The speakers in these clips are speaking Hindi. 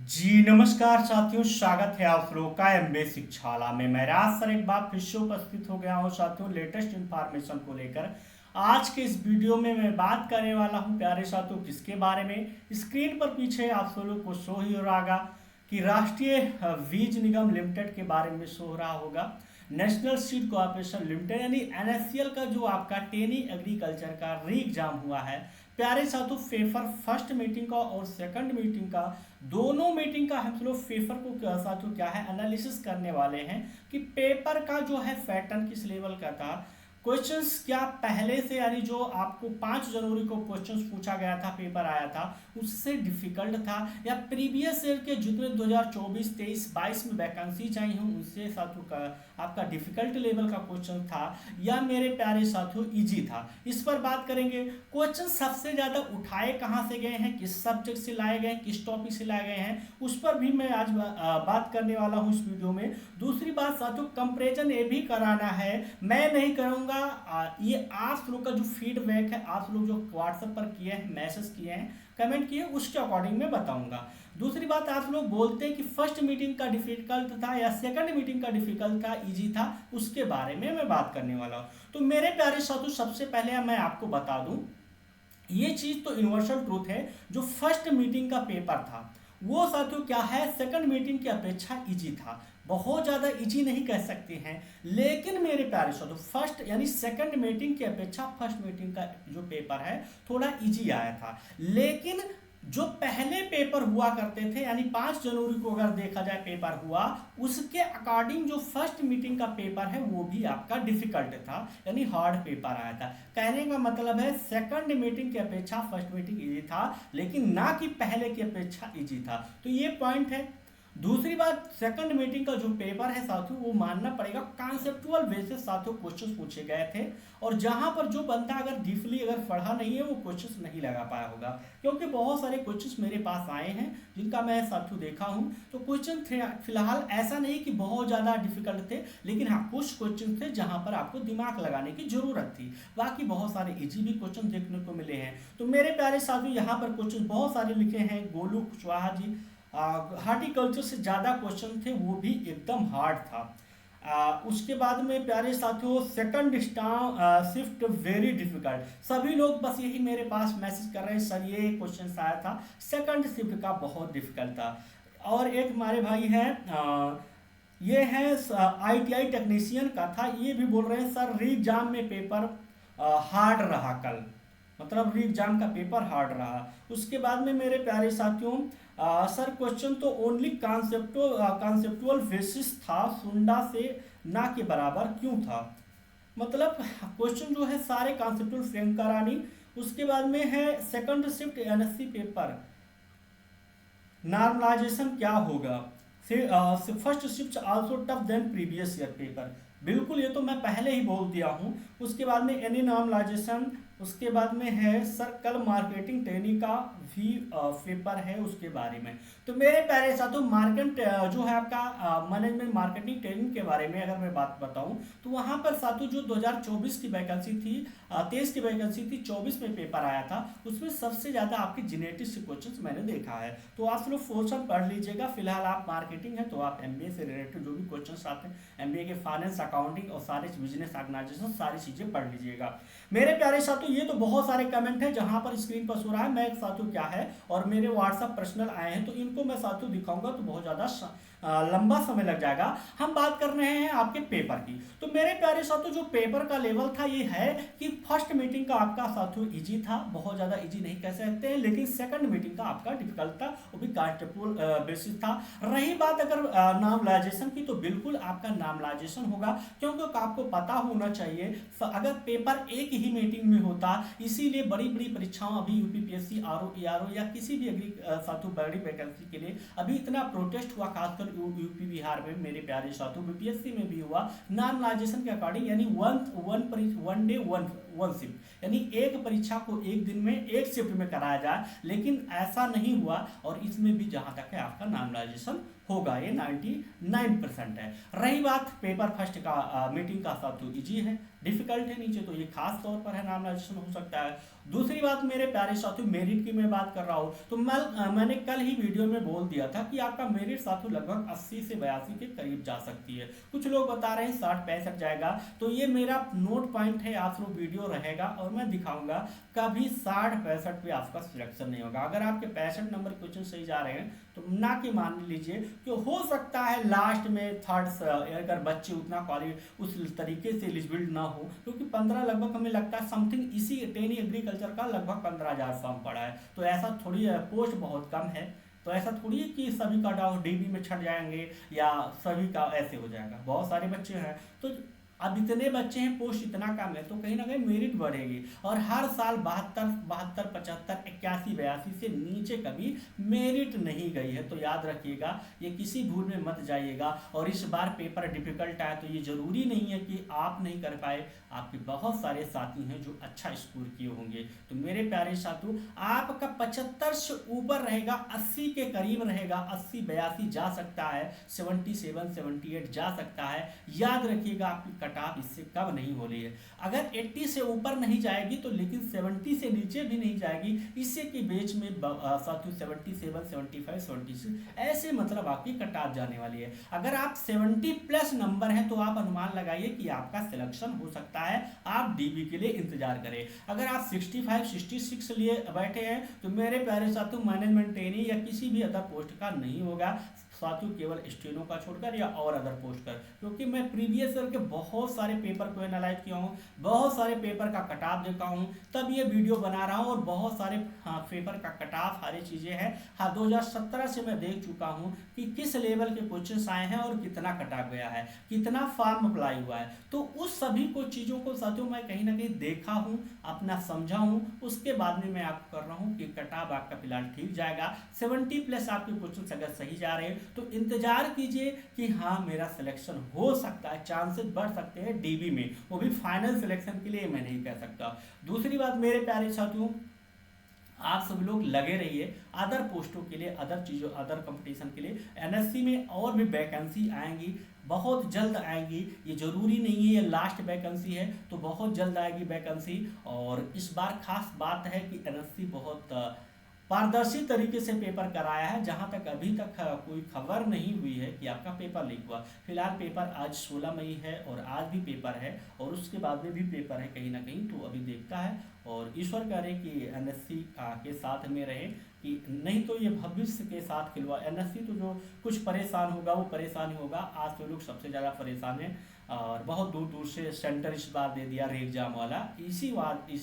जी नमस्कार साथियों, स्वागत है आप लोगों का एमबीए शिक्षाला में। मैं राज सर एक बार फिर से उपस्थित हो गया हूँ साथियों लेटेस्ट इंफॉर्मेशन को लेकर। आज के इस वीडियो में मैं बात करने वाला हूँ प्यारे साथियों किसके बारे में। स्क्रीन पर पीछे आप सब लोग को शो ही हो रहा होगा कि राष्ट्रीय वीज निगम लिमिटेड के बारे में शो हो रहा होगा। नेशनल सीड कॉर्पोरेशन लिमिटेड यानी एनएससीएल का जो आपका टेनी एग्रीकल्चर का री एग्जाम हुआ है प्यारे साथियों, पेपर फर्स्ट मीटिंग का और सेकंड मीटिंग का दोनों मीटिंग का हम लोग पेपर को साथियों क्या है एनालिसिस करने वाले हैं कि पेपर का जो है पैटर्न किस लेवल का था। क्वेश्चंस क्या पहले से यानी जो आपको 5 जनवरी को क्वेश्चंस पूछा गया था, पेपर आया था, उससे डिफिकल्ट था, या प्रीवियस ईयर के जितने 2024, 23, 22 में वैकेंसी चाहिए हूँ उनसे साथियों का आपका डिफिकल्ट लेवल का क्वेश्चन था, या मेरे प्यारे साथियों इजी था। इस पर बात करेंगे। क्वेश्चन सबसे ज़्यादा उठाए कहाँ से गए हैं, किस सब्जेक्ट से लाए गए हैं, किस टॉपिक से लाए गए हैं, उस पर भी मैं आज बात करने वाला हूँ इस वीडियो में। दूसरी बात साथियों, कंपेरिजन ये भी कराना है, मैं नहीं करूँगा। ये आप लोग का जो फीडबैक है, आप लोग जो व्हाट्सएप पर किए हैं, मैसेज किए हैं, कमेंट किए, उसके अकॉर्डिंग मैं बताऊंगा। दूसरी बात, आप लोग बोलते हैं कि फर्स्ट मीटिंग का डिफिकल्ट था या सेकंड मीटिंग का डिफिकल्ट था, इजी था, उसके बारे में मैं बात करने वाला हूँ। तो मेरे प्यारे साथियों सबसे पहले मैं आपको बता दूं, ये चीज तो यूनिवर्सल ट्रूथ है, जो फर्स्ट मीटिंग का पेपर था वो साथियों क्या है सेकंड मीटिंग की अपेक्षा इजी था। बहुत ज़्यादा इजी नहीं कह सकते हैं, लेकिन मेरे प्यारे साथियों फर्स्ट यानी सेकंड मीटिंग की अपेक्षा फर्स्ट मीटिंग का जो पेपर है थोड़ा इजी आया था। लेकिन जो पहले पेपर हुआ करते थे यानी 5 जनवरी को अगर देखा जाए पेपर हुआ, उसके अकॉर्डिंग जो फर्स्ट मीटिंग का पेपर है वो भी आपका डिफिकल्ट था, यानी हार्ड पेपर आया था। कहने का मतलब है सेकंड मीटिंग की अपेक्षा फर्स्ट मीटिंग इजी था, लेकिन ना कि पहले की अपेक्षा इजी था। तो ये पॉइंट है। दूसरी बात, सेकंड मीटिंग का जो पेपर है साथियों वो मानना पड़ेगा कॉन्सेप्टुअल बेसिस साथियों क्वेश्चंस पूछे गए थे, और जहां पर जो बनता अगर डीपली अगर पढ़ा नहीं है वो क्वेश्चंस नहीं लगा पाया होगा, क्योंकि बहुत सारे क्वेश्चंस मेरे पास आए हैं जिनका मैं साथियों देखा हूं। तो क्वेश्चन फिलहाल ऐसा नहीं कि बहुत ज़्यादा डिफिकल्ट थे, लेकिन हाँ कुछ क्वेश्चन थे जहां पर आपको दिमाग लगाने की जरूरत थी। बाकी बहुत सारे इजी भी क्वेश्चन देखने को मिले हैं। तो मेरे प्यारे साथियों यहाँ पर क्वेश्चन बहुत सारे लिखे हैं। गोलू कुशवाहा जी, हार्टिकल्चर से ज़्यादा क्वेश्चन थे, वो भी एकदम हार्ड था। उसके बाद में प्यारे साथियों सेकंड शिफ्ट वेरी डिफिकल्ट, सभी लोग बस यही मेरे पास मैसेज कर रहे हैं सर ये क्वेश्चन आया था सेकंड शिफ्ट का बहुत डिफिकल्ट था। और एक हमारे भाई हैं ये है आईटीआई टेक्नीशियन का था, ये भी बोल रहे हैं सर री एग्जाम में पेपर हार्ड रहा कल, मतलब री एग्जाम का पेपर हार्ड रहा। उसके बाद में मेरे प्यारे साथियों सर क्वेश्चन तो ओनली कॉन्सेप्टुअल बेसिस था, सुंडा से ना के बराबर क्यों था, मतलब क्वेश्चन जो है सारे कॉन्सेप्टुअल फ्रेम करानी। उसके बाद में है second shift NSC paper normalisation क्या होगा, first shift also tough then previous year paper, बिल्कुल ये तो मैं पहले ही बोल दिया हूँ। उसके बाद में एनी नॉर्मलाइजेशन, उसके बाद में है सर कल मार्केटिंग ट्रेनिंग का भी पेपर है उसके बारे में। तो मेरे प्यारे साथियों मार्केट जो है आपका मैनेजमेंट मार्केटिंग ट्रेनिंग के बारे में अगर मैं बात बताऊं तो वहां पर साथियों जो 2024 की वैकेंसी थी, 23 की वैकेंसी थी, 24 में पेपर आया था, उसमें सबसे ज़्यादा आपके जेनेटिक्स से क्वेश्चन मैंने देखा है। तो आप लोग पोर्शन पढ़ लीजिएगा। फिलहाल आप मार्केटिंग है तो आप एमबीए से रिलेटेड जो भी क्वेश्चन आते हैं, एमबीए के फाइनेंस अकाउंटिंग और सारे बिजनेस ऑर्गेनाइजेशन सारी चीज़ें पढ़ लीजिएगा। मेरे प्यारे साथियों ये तो बहुत सारे कमेंट हैं जहां पर स्क्रीन पर सो रहा है, मैं साथियों क्या है और मेरे व्हाट्सएप पर्सनल आए हैं, तो इनको मैं साथियों दिखाऊंगा तो बहुत ज़्यादा लंबा समय लग जाएगा। हम बात कर रहे हैं आपके पेपर की। तो मेरे प्यारे साथियों जो पेपर का लेवल था ये है कि फर्स्ट मीटिंग का आपका साथियों इजी था, बहुत ज़्यादा इजी नहीं कह सकते हैं, लेकिन सेकंड मीटिंग का आपका डिफिकल्ट था, वो भी कॉन्सेप्चुअल बेसिस था। रही बात अगर नामलाइजेशन की, तो बिल्कुल आपका नामलाइजेशन होगा, क्योंकि आपको पता होना चाहिए अगर पेपर एक ही मीटिंग में होता, इसीलिए बड़ी बड़ी परीक्षाओं अभी यूपीपीएससी आरओ एआरओ या किसी भी अग्री साथियों बड़ी वैकेंसी के लिए अभी इतना प्रोटेस्ट हुआ, खासकर यूपी बिहार में मेरे प्यारे साथियों, बीपीएससी में भी हुआ नॉर्मलाइजेशन के अकॉर्डिंग, यानी वन डे वन शिफ्ट, यानी एक परीक्षा को एक दिन में एक शिफ्ट में कराया जाए, लेकिन ऐसा नहीं हुआ। और इसमें भी जहां तक है आपका नॉर्मलाइजेशन होगा, ये 99% है। रही बात पेपर फर्स्ट का मीटिंग का साथियों इजी है, डिफिकल्ट है नीचे, तो ये खास तौर पर है नॉर्मलाइजेशन हो सकता है। दूसरी बात मेरे प्यारे साथियों, मेरिट की मैं बात कर रहा हूँ तो मैंने कल ही वीडियो में बोल दिया था कि आपका मेरिट साथियों लगभग 80 से 82 के करीब जा सकती है। कुछ लोग बता रहे हैं 60-65 जाएगा, तो ये मेरा नोट पॉइंट है, आप लोग वीडियो रहेगा और मैं दिखाऊंगा कभी 60-65 पे आपका सिलेक्शन नहीं होगा। अगर आपके 65 नंबर क्वेश्चन सही जा रहे हैं तो ना कि मान लीजिए कि हो सकता है लास्ट में थर्ड, अगर बच्चे उतना उस तरीके से एलिजिबल ना हो, क्योंकि 15 लगभग हमें लगता है समथिंग इसी 10 एग्रीकल्चर का लगभग 15,000 फॉर्म पड़ा है। तो ऐसा थोड़ी है, पोस्ट बहुत कम है, तो ऐसा थोड़ी है कि सभी कट ऑफ डीबी में छट जाएंगे या सभी का ऐसे हो जाएगा। बहुत सारे बच्चे हैं, तो अब इतने बच्चे हैं, पोस्ट इतना कम है, तो कहीं ना कहीं मेरिट बढ़ेगी। और हर साल 72, 75, 81, 82 से नीचे कभी मेरिट नहीं गई है। तो याद रखिएगा, ये किसी भूल में मत जाइएगा। और इस बार पेपर डिफिकल्ट आया तो ये जरूरी नहीं है कि आप नहीं कर पाए, आपके बहुत सारे साथी हैं जो अच्छा स्कोर किए होंगे। तो मेरे प्यारे साथियों, आपका 75 से ऊपर रहेगा, 80 के करीब रहेगा, 80, 82 जा सकता है, 77, 78 जा सकता है। याद रखिएगा, आपकी कट ऑफ इससे कम नहीं हो रही है। अगर 80 से ऊपर नहीं जाएगी तो लेकिन 70 से नीचे भी नहीं जाएगी, इससे के बेच में साथियों 77, 75, 76 ऐसे मतलब आपकी कट ऑफ जाने वाली है। अगर आप 70 प्लस नंबर है तो आप अनुमान लगाइए कि आपका सिलेक्शन हो सकता है, आप डीबी के लिए इंतजार करें। अगर आप 65, 66 लिए बैठे हैं तो मेरे प्यारे साथियों, मैनेजमेंट ट्रेनिंग या किसी भी अदर पोस्ट का नहीं होगा साथियों, केवल स्टेनो का छोड़कर या और अदर पोस्ट कर, क्योंकि मैं प्रीवियस ईयर के बहुत सारे पेपर को एनालाइज किया हूँ, बहुत सारे पेपर का कट ऑफ देखा हूँ, तब ये वीडियो बना रहा हूँ। और बहुत सारे पेपर का कट ऑफ सारी चीज़ें हैं। हाँ, 2017 से मैं देख चुका हूँ कि किस लेवल के क्वेश्चन आए हैं और कितना कट ऑफ गया है, कितना फॉर्म अप्लाई हुआ है। तो उस सभी को चीज़ों को साथियों मैं कहीं ना कहीं देखा हूँ, अपना समझा हूँ, उसके बाद में मैं आपको कर रहा हूँ कि कट ऑफ आपका फिलहाल ठीक जाएगा। 70 प्लस आपके क्वेश्चन अगर सही जा रहे हैं तो इंतजार कीजिए कि हाँ मेरा सिलेक्शन हो सकता है, चांसेस बढ़ सकते हैं डीबी में, वो भी फाइनल सिलेक्शन के लिए मैं नहीं कह सकता। दूसरी बात मेरे प्यारे साथियों, आप सब लोग लगे रहिए अदर पोस्टों के लिए, अदर चीज़ों, अदर कंपटीशन के लिए। एनएससी में और भी वैकेंसी आएंगी, बहुत जल्द आएंगी, ये जरूरी नहीं है ये लास्ट वैकेंसी है, तो बहुत जल्द आएगी वैकेंसी। और इस बार खास बात है कि एनएससी बहुत पारदर्शी तरीके से पेपर कराया है। जहां तक अभी तक कोई खबर नहीं हुई है कि आपका पेपर लीक हुआ। फिलहाल पेपर आज 16 मई है और आज भी पेपर है और उसके बाद में भी पेपर है कहीं ना कहीं, तो अभी देखता है। और ईश्वर करे कि एनएससी के साथ में रहे, कि नहीं तो ये भविष्य के साथ खिलवा। एनएससी तो जो कुछ परेशान होगा वो परेशान ही होगा। आज तो लोग सबसे ज़्यादा परेशान हैं और बहुत दूर दूर से सेंटर इस बार दे दिया एग्जाम वाला। इसी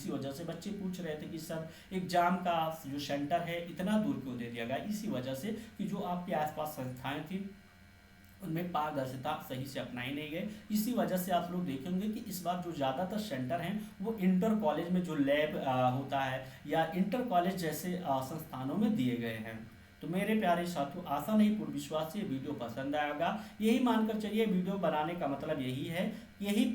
वजह से बच्चे पूछ रहे थे कि सर एग्जाम का जो सेंटर है इतना दूर क्यों दे दिया गया। इसी वजह से कि जो आपके आसपास संस्थाएं थी उनमें पारदर्शिता सही से अपनाई नहीं गए। इसी वजह से आप लोग देखेंगे कि इस बार जो ज़्यादातर सेंटर हैं वो इंटर कॉलेज में जो लैब होता है या इंटर कॉलेज जैसे संस्थानों में दिए गए हैं। तो मेरे प्यारे साथियों, आशा नहीं पूर्ण विश्वास से वीडियो पसंद आएगा, यही मानकर चलिए। वीडियो बनाने का मतलब यही है, यही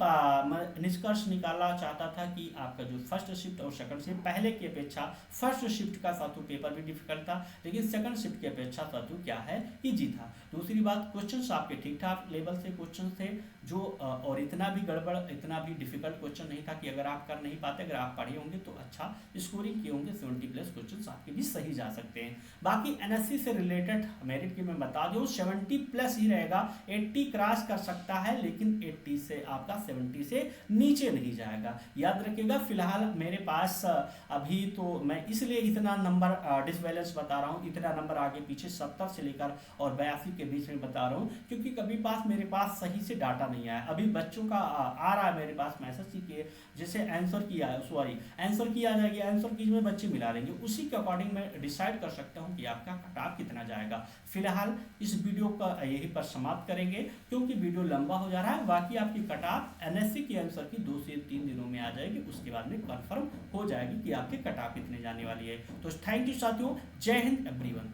निष्कर्ष निकालना चाहता था कि आपका जो फर्स्ट शिफ्ट और सेकंड शिफ्ट, पहले की अपेक्षा फर्स्ट शिफ्ट का साथियों पेपर भी डिफिकल्ट था, लेकिन सेकंड शिफ्ट की अपेक्षा साथियों क्या है, इजी था। दूसरी बात, क्वेश्चंस आपके ठीक ठाक लेवल से क्वेश्चन थे जो और इतना भी गड़बड़, इतना भी डिफिकल्ट क्वेश्चन नहीं था कि अगर आप कर नहीं पाते, अगर आप पढ़े होंगे तो अच्छा स्कोरिंग किए होंगे, 70 प्लस क्वेश्चन आपके भी सही जा सकते हैं। बाकी एनएससी से रिलेटेड मेरिट की मैं बता दूं 70 प्लस ही रहेगा, 80 क्रॉस कर सकता है, लेकिन 80 से आपका 70 से नीचे नहीं जाएगा। याद रखिएगा, फिलहाल मेरे पास अभी तो मैं इसलिए इतना नंबर डिसबैलेंस बता रहा हूँ, इतना नंबर आगे पीछे 70 से लेकर और 82 के बीच में बता रहा हूँ, क्योंकि कभी मेरे पास सही से डाटा नहीं आया। अभी बच्चों का आ रहा है मेरे पास मैसेज कि जैसे आंसर किया है, सॉरी आंसर की आ जाएगी, आंसर की में बच्चे मिला लेंगे, उसी के अकॉर्डिंग मैं डिसाइड कर सकता हूँ कि आपका कट ऑफ कितना जाएगा। फिलहाल इस वीडियो का यहीं पर समाप्त करेंगे क्योंकि वीडियो लंबा हो जा रहा है। बाकी आपकी कट ऑफ एनएससी की आंसर की 2 से 3 दिनों में आ जाएगी, उसके बाद में कंफर्म हो जाएगी कि आपकी कट ऑफ कितने जाने वाली है। तो थैंक यू साथियों, जय हिंद एवरीवन।